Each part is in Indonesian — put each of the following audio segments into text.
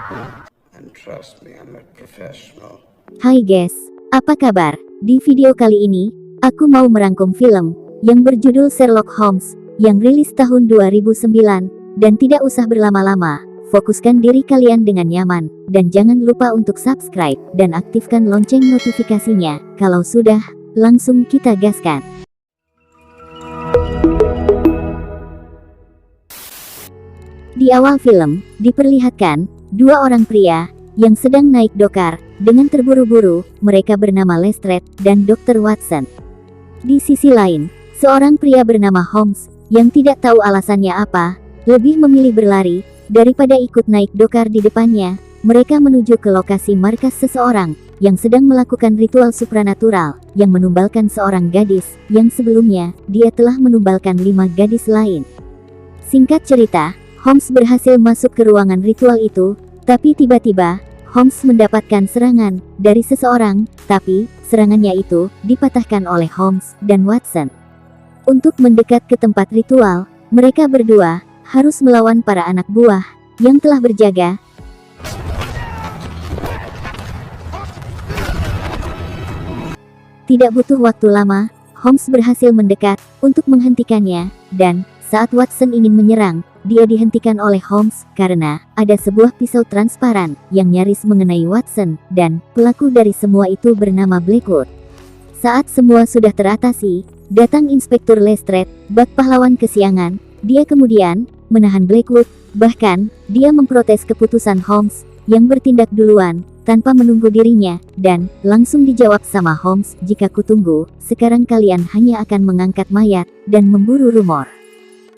And trust me, I'm a professional. Hai guys, apa kabar? Di video kali ini, aku mau merangkum film yang berjudul Sherlock Holmes yang rilis tahun 2009 dan tidak usah berlama-lama. Fokuskan diri kalian dengan nyaman dan jangan lupa untuk subscribe dan aktifkan lonceng notifikasinya. Kalau sudah, langsung kita gaskan. Di awal film, diperlihatkan dua orang pria yang sedang naik dokar. Dengan terburu-buru, mereka bernama Lestrade dan Dr. Watson. Di sisi lain, seorang pria bernama Holmes, yang tidak tahu alasannya apa, lebih memilih berlari, daripada ikut naik dokar di depannya. Mereka menuju ke lokasi markas seseorang, yang sedang melakukan ritual supranatural, yang menumbalkan seorang gadis, yang sebelumnya, dia telah menumbalkan 5 gadis lain. Singkat cerita, Holmes berhasil masuk ke ruangan ritual itu, tapi tiba-tiba, Holmes mendapatkan serangan dari seseorang, tapi serangannya itu dipatahkan oleh Holmes dan Watson. Untuk mendekat ke tempat ritual, mereka berdua harus melawan para anak buah yang telah berjaga. Tidak butuh waktu lama, Holmes berhasil mendekat untuk menghentikannya, dan saat Watson ingin menyerang, dia dihentikan oleh Holmes karena ada sebuah pisau transparan yang nyaris mengenai Watson, dan pelaku dari semua itu bernama Blackwood. Saat semua sudah teratasi, datang Inspektur Lestrade, bak pahlawan kesiangan. Dia kemudian menahan Blackwood, bahkan dia memprotes keputusan Holmes yang bertindak duluan tanpa menunggu dirinya, dan langsung dijawab sama Holmes, "Jika kutunggu, sekarang kalian hanya akan mengangkat mayat dan memburu rumor."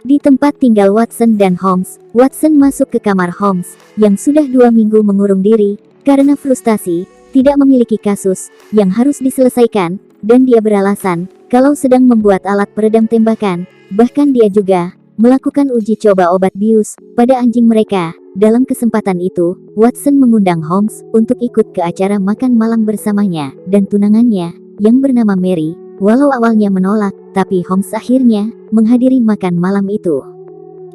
Di tempat tinggal Watson dan Holmes, Watson masuk ke kamar Holmes, yang sudah 2 minggu mengurung diri, karena frustasi, tidak memiliki kasus, yang harus diselesaikan, dan dia beralasan, kalau sedang membuat alat peredam tembakan, bahkan dia juga, melakukan uji coba obat bius, pada anjing mereka. Dalam kesempatan itu, Watson mengundang Holmes, untuk ikut ke acara makan malam bersamanya, dan tunangannya, yang bernama Mary. Walau awalnya menolak, tapi Holmes akhirnya menghadiri makan malam itu.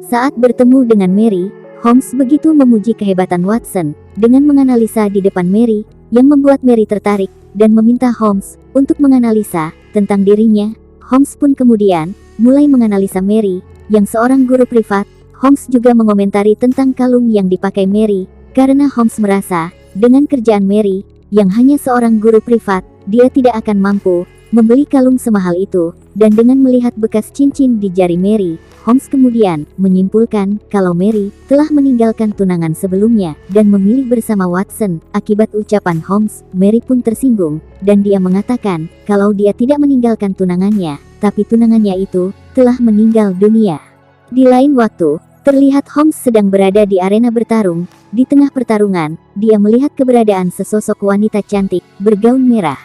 Saat bertemu dengan Mary, Holmes begitu memuji kehebatan Watson dengan menganalisa di depan Mary, yang membuat Mary tertarik dan meminta Holmes untuk menganalisa tentang dirinya. Holmes pun kemudian mulai menganalisa Mary, yang seorang guru privat. Holmes juga mengomentari tentang kalung yang dipakai Mary, karena Holmes merasa dengan kerjaan Mary, yang hanya seorang guru privat, dia tidak akan mampu membeli kalung semahal itu, dan dengan melihat bekas cincin di jari Mary, Holmes kemudian menyimpulkan kalau Mary telah meninggalkan tunangan sebelumnya dan memilih bersama Watson. Akibat ucapan Holmes, Mary pun tersinggung, dan dia mengatakan kalau dia tidak meninggalkan tunangannya, tapi tunangannya itu telah meninggal dunia. Di lain waktu, terlihat Holmes sedang berada di arena bertarung. Di tengah pertarungan, dia melihat keberadaan sesosok wanita cantik bergaun merah.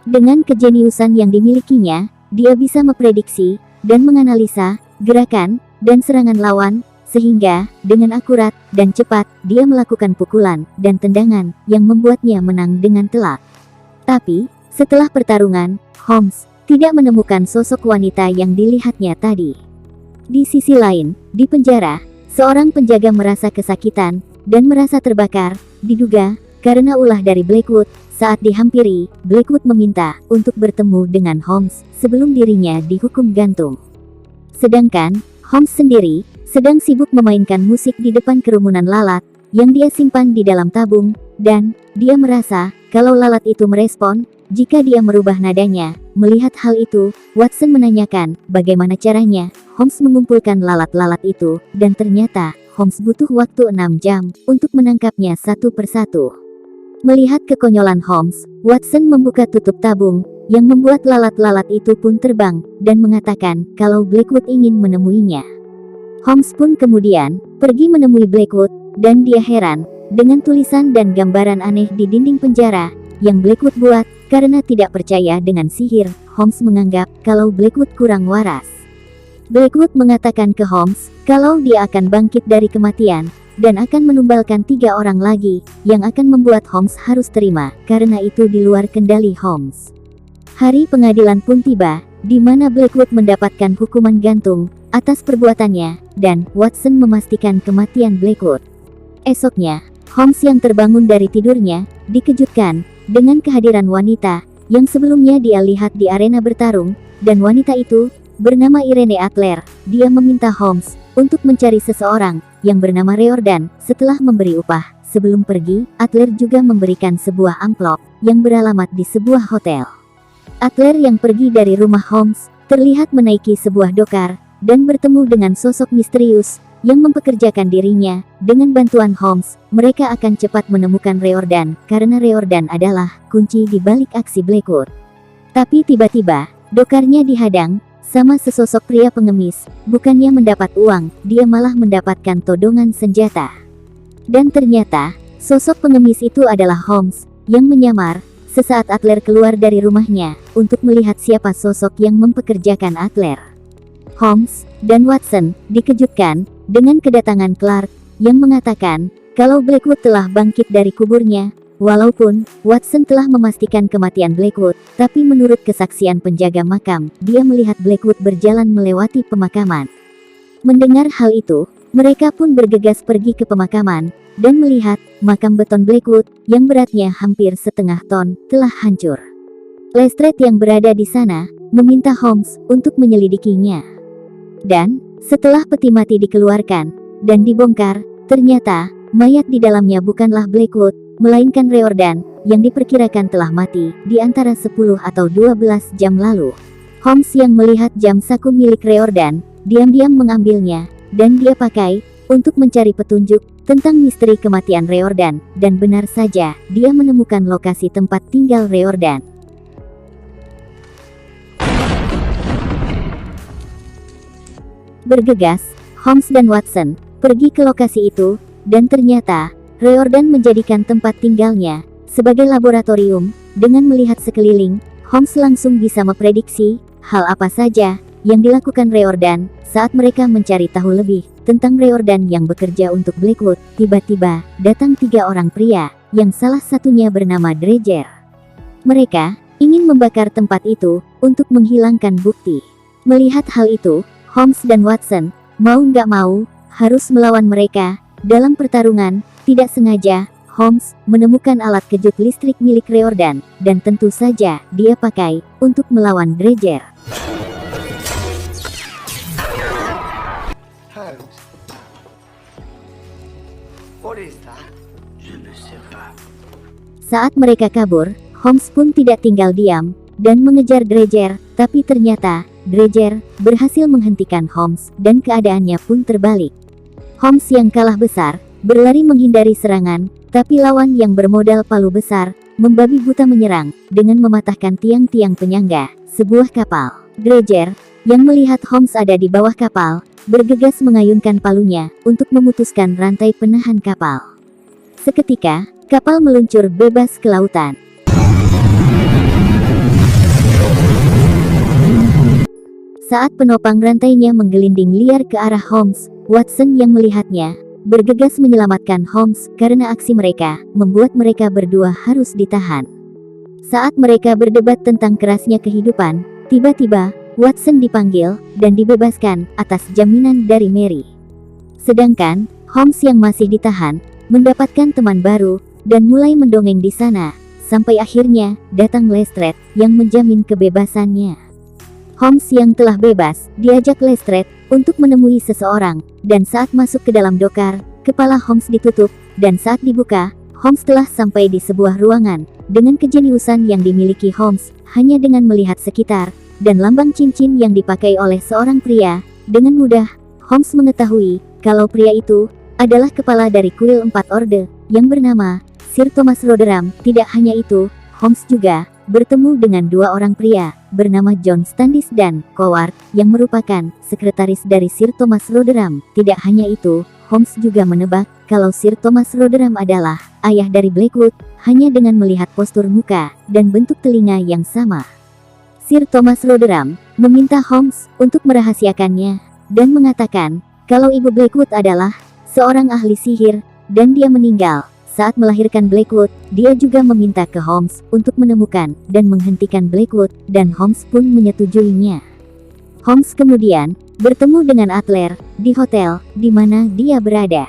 Dengan kejeniusan yang dimilikinya, dia bisa memprediksi dan menganalisa gerakan dan serangan lawan, sehingga dengan akurat dan cepat dia melakukan pukulan dan tendangan yang membuatnya menang dengan telak. Tapi, setelah pertarungan, Holmes tidak menemukan sosok wanita yang dilihatnya tadi. Di sisi lain, di penjara, seorang penjaga merasa kesakitan dan merasa terbakar, diduga karena ulah dari Blackwood. Saat dihampiri, Blackwood meminta untuk bertemu dengan Holmes sebelum dirinya dihukum gantung. Sedangkan, Holmes sendiri sedang sibuk memainkan musik di depan kerumunan lalat yang dia simpan di dalam tabung, dan dia merasa kalau lalat itu merespon jika dia merubah nadanya. Melihat hal itu, Watson menanyakan bagaimana caranya Holmes mengumpulkan lalat-lalat itu, dan ternyata Holmes butuh waktu 6 jam untuk menangkapnya satu persatu. Melihat kekonyolan Holmes, Watson membuka tutup tabung, yang membuat lalat-lalat itu pun terbang, dan mengatakan kalau Blackwood ingin menemuinya. Holmes pun kemudian pergi menemui Blackwood, dan dia heran dengan tulisan dan gambaran aneh di dinding penjara yang Blackwood buat. Karena tidak percaya dengan sihir, Holmes menganggap kalau Blackwood kurang waras. Blackwood mengatakan ke Holmes kalau dia akan bangkit dari kematian dan akan menumbalkan 3 orang lagi, yang akan membuat Holmes harus terima, karena itu di luar kendali Holmes. Hari pengadilan pun tiba, di mana Blackwood mendapatkan hukuman gantung atas perbuatannya, dan Watson memastikan kematian Blackwood. Esoknya, Holmes yang terbangun dari tidurnya, dikejutkan dengan kehadiran wanita yang sebelumnya dia lihat di arena bertarung, dan wanita itu bernama Irene Adler. Dia meminta Holmes untuk mencari seseorang yang bernama Riordan setelah memberi upah. Sebelum pergi, Adler juga memberikan sebuah amplop yang beralamat di sebuah hotel. Adler yang pergi dari rumah Holmes terlihat menaiki sebuah dokar dan bertemu dengan sosok misterius yang mempekerjakan dirinya. Dengan bantuan Holmes, mereka akan cepat menemukan Riordan karena Riordan adalah kunci di balik aksi Blackwood. Tapi tiba-tiba, dokarnya dihadang sama sesosok pria pengemis. Bukannya mendapat uang, dia malah mendapatkan todongan senjata. Dan ternyata, sosok pengemis itu adalah Holmes yang menyamar. Sesaat Adler keluar dari rumahnya untuk melihat siapa sosok yang mempekerjakan Adler. Holmes dan Watson dikejutkan dengan kedatangan Clark yang mengatakan kalau Blackwood telah bangkit dari kuburnya. Walaupun Watson telah memastikan kematian Blackwood, tapi menurut kesaksian penjaga makam, dia melihat Blackwood berjalan melewati pemakaman. Mendengar hal itu, mereka pun bergegas pergi ke pemakaman dan melihat makam beton Blackwood yang beratnya hampir setengah ton telah hancur. Lestrade yang berada di sana meminta Holmes untuk menyelidikinya. Dan setelah peti mati dikeluarkan dan dibongkar, ternyata mayat di dalamnya bukanlah Blackwood, melainkan Riordan yang diperkirakan telah mati di antara 10 atau 12 jam lalu. Holmes yang melihat jam saku milik Riordan diam-diam mengambilnya dan dia pakai untuk mencari petunjuk tentang misteri kematian Riordan, dan benar saja, dia menemukan lokasi tempat tinggal Riordan. Bergegas, Holmes dan Watson pergi ke lokasi itu, dan ternyata, Riordan menjadikan tempat tinggalnya sebagai laboratorium. Dengan melihat sekeliling, Holmes langsung bisa memprediksi hal apa saja yang dilakukan Riordan saat mereka mencari tahu lebih tentang Riordan yang bekerja untuk Blackwood. Tiba-tiba, datang 3 orang pria, yang salah satunya bernama Dreger. Mereka ingin membakar tempat itu untuk menghilangkan bukti. Melihat hal itu, Holmes dan Watson mau nggak mau harus melawan mereka. Dalam pertarungan, tidak sengaja, Holmes menemukan alat kejut listrik milik Riordan, dan tentu saja dia pakai untuk melawan Dreger. Holmes, what is that? Je ne sais pas. Saat mereka kabur, Holmes pun tidak tinggal diam dan mengejar Dreger, tapi ternyata Dreger berhasil menghentikan Holmes dan keadaannya pun terbalik. Holmes yang kalah besar berlari menghindari serangan, tapi lawan yang bermodal palu besar membabi buta menyerang dengan mematahkan tiang-tiang penyangga sebuah kapal. Dreger yang melihat Holmes ada di bawah kapal bergegas mengayunkan palunya untuk memutuskan rantai penahan kapal. Seketika, kapal meluncur bebas ke lautan. Saat penopang rantainya menggelinding liar ke arah Holmes, Watson yang melihatnya bergegas menyelamatkan Holmes karena aksi mereka membuat mereka berdua harus ditahan. Saat mereka berdebat tentang kerasnya kehidupan, tiba-tiba Watson dipanggil dan dibebaskan atas jaminan dari Mary. Sedangkan Holmes yang masih ditahan mendapatkan teman baru dan mulai mendongeng di sana, sampai akhirnya datang Lestrade yang menjamin kebebasannya. Holmes yang telah bebas diajak Lestrade untuk menemui seseorang, dan saat masuk ke dalam dokar, kepala Holmes ditutup, dan saat dibuka, Holmes telah sampai di sebuah ruangan. Dengan kejeniusan yang dimiliki Holmes, hanya dengan melihat sekitar dan lambang cincin yang dipakai oleh seorang pria, dengan mudah Holmes mengetahui kalau pria itu adalah kepala dari kuil 4 orde yang bernama Sir Thomas Rotherham. Tidak hanya itu, Holmes juga bertemu dengan 2 orang pria bernama John Standish dan Coward yang merupakan sekretaris dari Sir Thomas Rotherham. Tidak hanya itu, Holmes juga menebak kalau Sir Thomas Rotherham adalah ayah dari Blackwood hanya dengan melihat postur muka dan bentuk telinga yang sama. Sir Thomas Rotherham meminta Holmes untuk merahasiakannya dan mengatakan kalau ibu Blackwood adalah seorang ahli sihir dan dia meninggal saat melahirkan Blackwood. Dia juga meminta ke Holmes untuk menemukan dan menghentikan Blackwood, dan Holmes pun menyetujuinya. Holmes kemudian bertemu dengan Adler di hotel di mana dia berada.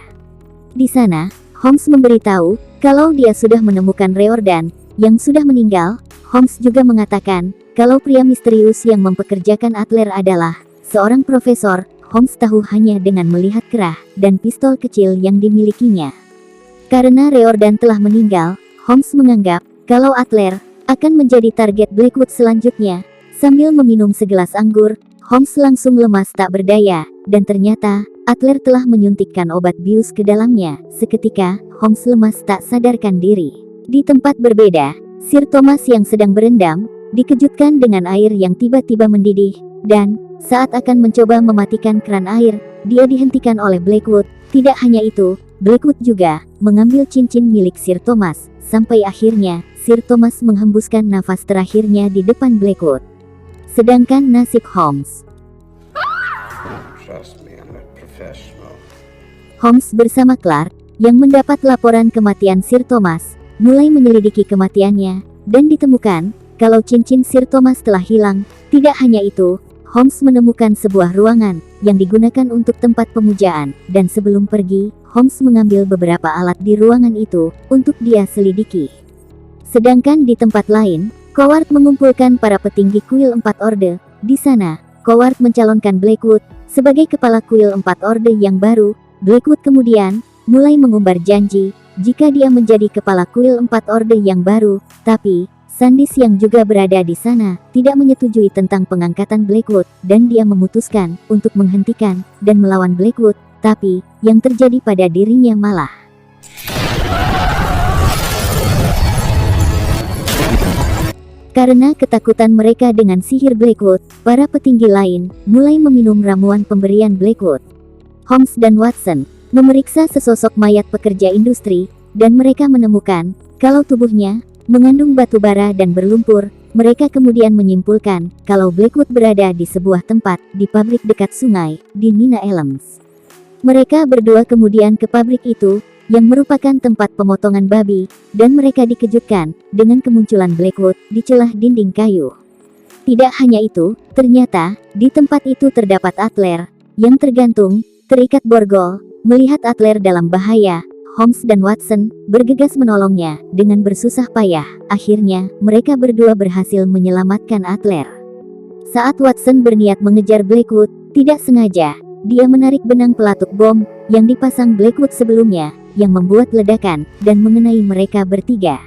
Di sana, Holmes memberitahu kalau dia sudah menemukan Riordan yang sudah meninggal. Holmes juga mengatakan kalau pria misterius yang mempekerjakan Adler adalah seorang profesor. Holmes tahu hanya dengan melihat kerah dan pistol kecil yang dimilikinya. Karena Riordan telah meninggal, Holmes menganggap kalau Adler akan menjadi target Blackwood selanjutnya. Sambil meminum segelas anggur, Holmes langsung lemas tak berdaya, dan ternyata Adler telah menyuntikkan obat bius ke dalamnya. Seketika, Holmes lemas tak sadarkan diri. Di tempat berbeda, Sir Thomas yang sedang berendam, dikejutkan dengan air yang tiba-tiba mendidih, dan saat akan mencoba mematikan keran air, dia dihentikan oleh Blackwood. Tidak hanya itu, Blackwood juga mengambil cincin milik Sir Thomas, sampai akhirnya Sir Thomas menghembuskan nafas terakhirnya di depan Blackwood. Sedangkan nasib Holmes. Trust me, I'm a professional. Holmes bersama Clark, yang mendapat laporan kematian Sir Thomas, mulai menyelidiki kematiannya, dan ditemukan kalau cincin Sir Thomas telah hilang. Tidak hanya itu, Holmes menemukan sebuah ruangan yang digunakan untuk tempat pemujaan, dan sebelum pergi, Holmes mengambil beberapa alat di ruangan itu untuk dia selidiki. Sedangkan di tempat lain, Coward mengumpulkan para petinggi kuil 4 Orde. Di sana, Coward mencalonkan Blackwood sebagai kepala kuil 4 Orde yang baru. Blackwood kemudian mulai mengumbar janji jika dia menjadi kepala kuil 4 Orde yang baru, tapi Sandys yang juga berada di sana tidak menyetujui tentang pengangkatan Blackwood, dan dia memutuskan untuk menghentikan dan melawan Blackwood, tapi yang terjadi pada dirinya malah karena ketakutan mereka dengan sihir Blackwood, para petinggi lain mulai meminum ramuan pemberian Blackwood. Holmes dan Watson memeriksa sesosok mayat pekerja industri, dan mereka menemukan kalau tubuhnya mengandung batu bara dan berlumpur. Mereka kemudian menyimpulkan kalau Blackwood berada di sebuah tempat di pabrik dekat sungai di Nina Elms. Mereka berdua kemudian ke pabrik itu, yang merupakan tempat pemotongan babi, dan mereka dikejutkan dengan kemunculan Blackwood di celah dinding kayu. Tidak hanya itu, ternyata di tempat itu terdapat Adler yang tergantung, terikat borgol. Melihat Adler dalam bahaya, Holmes dan Watson bergegas menolongnya dengan bersusah payah. Akhirnya, mereka berdua berhasil menyelamatkan Adler. Saat Watson berniat mengejar Blackwood, tidak sengaja, dia menarik benang pelatuk bom yang dipasang Blackwood sebelumnya, yang membuat ledakan dan mengenai mereka bertiga.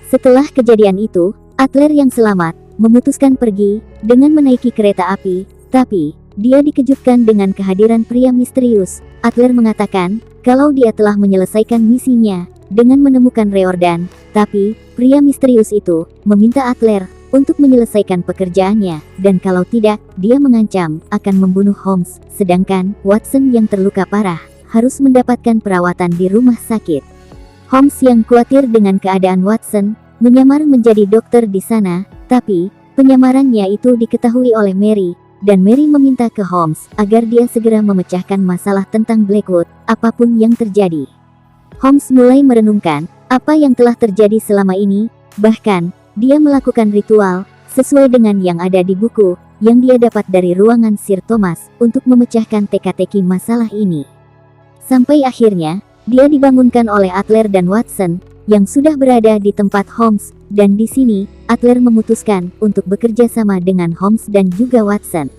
Setelah kejadian itu, Adler yang selamat memutuskan pergi dengan menaiki kereta api, tapi dia dikejutkan dengan kehadiran pria misterius. Adler mengatakan kalau dia telah menyelesaikan misinya dengan menemukan Riordan, tapi pria misterius itu meminta Adler untuk menyelesaikan pekerjaannya, dan kalau tidak, dia mengancam akan membunuh Holmes. Sedangkan Watson yang terluka parah harus mendapatkan perawatan di rumah sakit. Holmes yang khawatir dengan keadaan Watson menyamar menjadi dokter di sana, tapi penyamarannya itu diketahui oleh Mary, dan Mary meminta ke Holmes agar dia segera memecahkan masalah tentang Blackwood, apapun yang terjadi. Holmes mulai merenungkan apa yang telah terjadi selama ini, bahkan dia melakukan ritual sesuai dengan yang ada di buku yang dia dapat dari ruangan Sir Thomas untuk memecahkan teka-teki masalah ini. Sampai akhirnya, dia dibangunkan oleh Adler dan Watson yang sudah berada di tempat Holmes, dan di sini, Adler memutuskan untuk bekerja sama dengan Holmes dan juga Watson.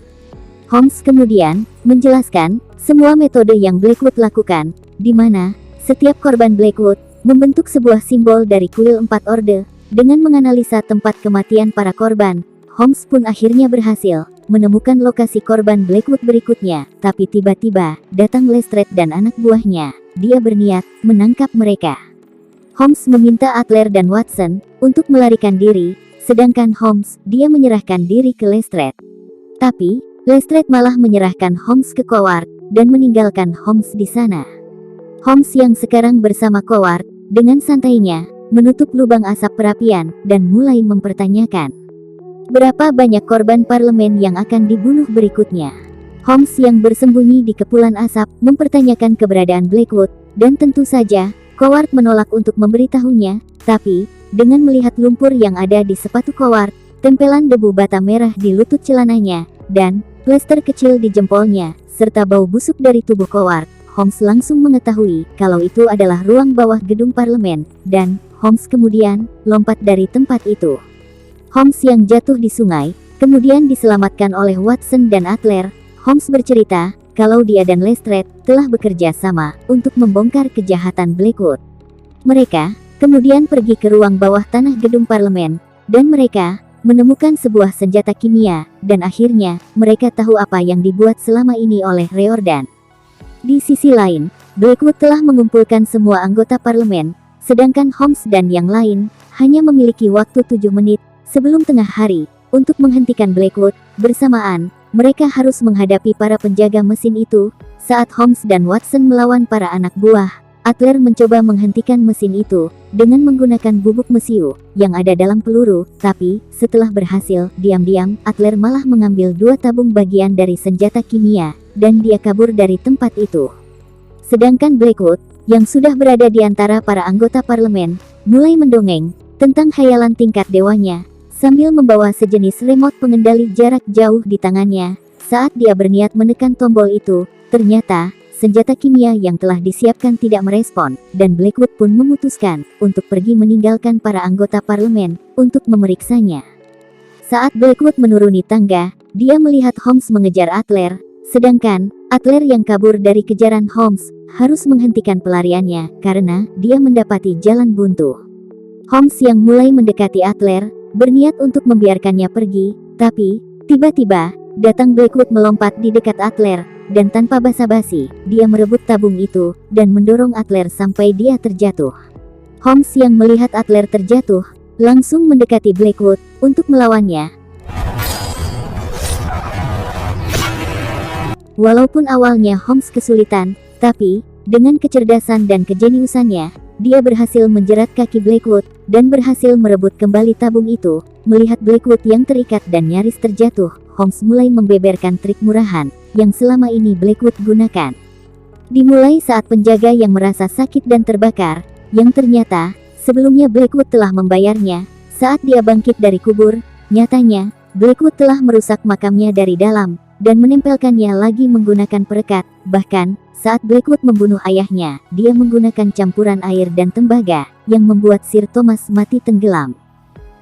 Holmes kemudian menjelaskan semua metode yang Blackwood lakukan, di mana setiap korban Blackwood membentuk sebuah simbol dari kuil 4 Orde. Dengan menganalisa tempat kematian para korban, Holmes pun akhirnya berhasil menemukan lokasi korban Blackwood berikutnya, tapi tiba-tiba datang Lestrade dan anak buahnya. Dia berniat menangkap mereka. Holmes meminta Adler dan Watson untuk melarikan diri, sedangkan Holmes, dia menyerahkan diri ke Lestrade. Tapi, Lestrade malah menyerahkan Holmes ke Coward, dan meninggalkan Holmes di sana. Holmes yang sekarang bersama Coward, dengan santainya, menutup lubang asap perapian, dan mulai mempertanyakan berapa banyak korban parlemen yang akan dibunuh berikutnya. Holmes yang bersembunyi di kepulan asap, mempertanyakan keberadaan Blackwood, dan tentu saja, Coward menolak untuk memberitahunya, tapi dengan melihat lumpur yang ada di sepatu Coward, tempelan debu bata merah di lutut celananya, dan plester kecil di jempolnya, serta bau busuk dari tubuh Coward, Holmes langsung mengetahui kalau itu adalah ruang bawah gedung parlemen, dan Holmes kemudian lompat dari tempat itu. Holmes yang jatuh di sungai, kemudian diselamatkan oleh Watson dan Adler. Holmes bercerita kalau dia dan Lestrade telah bekerja sama untuk membongkar kejahatan Blackwood. Mereka kemudian pergi ke ruang bawah tanah gedung parlemen, dan mereka menemukan sebuah senjata kimia, dan akhirnya mereka tahu apa yang dibuat selama ini oleh Riordan. Di sisi lain, Blackwood telah mengumpulkan semua anggota parlemen, sedangkan Holmes dan yang lain hanya memiliki waktu 7 menit sebelum tengah hari untuk menghentikan Blackwood. Bersamaan, mereka harus menghadapi para penjaga mesin itu. Saat Holmes dan Watson melawan para anak buah, Adler mencoba menghentikan mesin itu dengan menggunakan bubuk mesiu yang ada dalam peluru, tapi setelah berhasil, diam-diam Adler malah mengambil 2 tabung bagian dari senjata kimia, dan dia kabur dari tempat itu. Sedangkan Blackwood, yang sudah berada di antara para anggota parlemen, mulai mendongeng tentang khayalan tingkat dewanya, sambil membawa sejenis remote pengendali jarak jauh di tangannya. Saat dia berniat menekan tombol itu, ternyata senjata kimia yang telah disiapkan tidak merespon, dan Blackwood pun memutuskan untuk pergi meninggalkan para anggota parlemen untuk memeriksanya. Saat Blackwood menuruni tangga, dia melihat Holmes mengejar Adler, sedangkan Adler yang kabur dari kejaran Holmes harus menghentikan pelariannya karena dia mendapati jalan buntu. Holmes yang mulai mendekati Adler berniat untuk membiarkannya pergi, tapi tiba-tiba datang Blackwood melompat di dekat Adler, dan tanpa basa-basi, dia merebut tabung itu dan mendorong Adler sampai dia terjatuh. Holmes yang melihat Adler terjatuh, langsung mendekati Blackwood untuk melawannya. Walaupun awalnya Holmes kesulitan, tapi dengan kecerdasan dan kejeniusannya, dia berhasil menjerat kaki Blackwood dan berhasil merebut kembali tabung itu. Melihat Blackwood yang terikat dan nyaris terjatuh, Holmes mulai membeberkan trik murahan yang selama ini Blackwood gunakan. Dimulai saat penjaga yang merasa sakit dan terbakar, yang ternyata sebelumnya Blackwood telah membayarnya. Saat dia bangkit dari kubur, nyatanya Blackwood telah merusak makamnya dari dalam dan menempelkannya lagi menggunakan perekat. Bahkan saat Blackwood membunuh ayahnya, dia menggunakan campuran air dan tembaga yang membuat Sir Thomas mati tenggelam.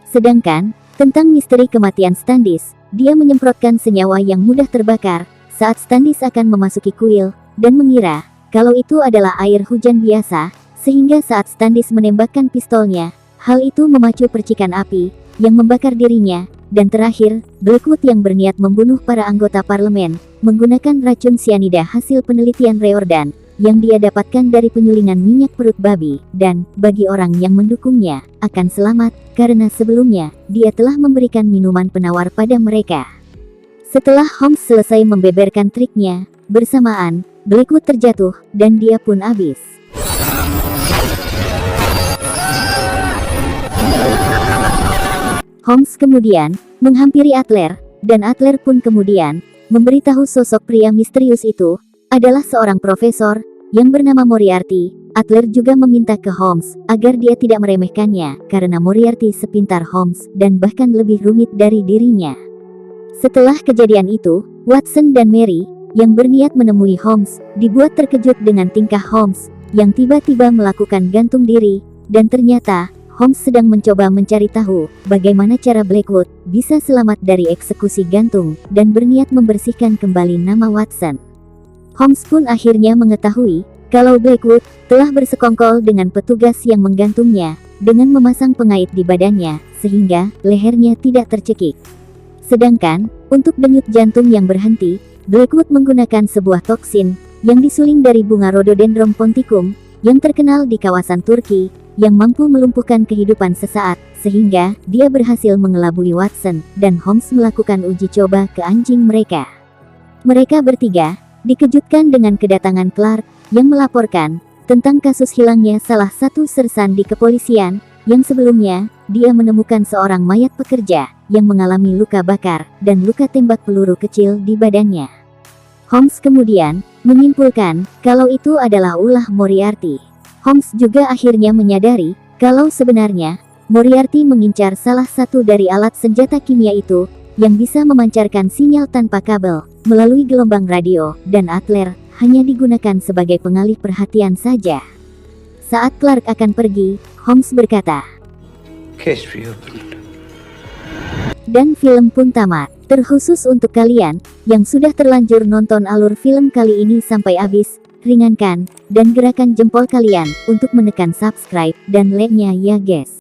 Sedangkan tentang misteri kematian Standish, dia menyemprotkan senyawa yang mudah terbakar saat Standish akan memasuki kuil, dan mengira kalau itu adalah air hujan biasa, sehingga saat Standish menembakkan pistolnya, hal itu memacu percikan api yang membakar dirinya. Dan terakhir, Blackwood yang berniat membunuh para anggota parlemen menggunakan racun sianida hasil penelitian Riordan yang dia dapatkan dari penyulingan minyak perut babi, dan bagi orang yang mendukungnya akan selamat karena sebelumnya dia telah memberikan minuman penawar pada mereka. Setelah Holmes selesai membeberkan triknya, bersamaan Blackwood terjatuh dan dia pun habis. Holmes kemudian menghampiri Adler, dan Adler pun kemudian memberitahu sosok pria misterius itu adalah seorang profesor yang bernama Moriarty. Adler juga meminta ke Holmes agar dia tidak meremehkannya karena Moriarty sepintar Holmes dan bahkan lebih rumit dari dirinya. Setelah kejadian itu, Watson dan Mary yang berniat menemui Holmes dibuat terkejut dengan tingkah Holmes yang tiba-tiba melakukan gantung diri, dan ternyata Holmes sedang mencoba mencari tahu bagaimana cara Blackwood bisa selamat dari eksekusi gantung dan berniat membersihkan kembali nama Watson. Holmes pun akhirnya mengetahui kalau Blackwood telah bersekongkol dengan petugas yang menggantungnya dengan memasang pengait di badannya sehingga lehernya tidak tercekik. Sedangkan untuk denyut jantung yang berhenti, Blackwood menggunakan sebuah toksin yang disuling dari bunga Rhododendron ponticum yang terkenal di kawasan Turki, yang mampu melumpuhkan kehidupan sesaat, sehingga dia berhasil mengelabui Watson, dan Holmes melakukan uji coba ke anjing mereka. Mereka bertiga dikejutkan dengan kedatangan Clark, yang melaporkan tentang kasus hilangnya salah satu sersan di kepolisian, yang sebelumnya dia menemukan seorang mayat pekerja yang mengalami luka bakar dan luka tembak peluru kecil di badannya. Holmes kemudian menyimpulkan kalau itu adalah ulah Moriarty. Holmes juga akhirnya menyadari kalau sebenarnya Moriarty mengincar salah satu dari alat senjata kimia itu, yang bisa memancarkan sinyal tanpa kabel, melalui gelombang radio, dan Adler hanya digunakan sebagai pengalih perhatian saja. Saat Clark akan pergi, Holmes berkata, Case reopened. dan film pun tamat. Terkhusus untuk kalian, yang sudah terlanjur nonton alur film kali ini sampai habis, ringankan, dan gerakan jempol kalian, untuk menekan subscribe, dan like-nya ya guys.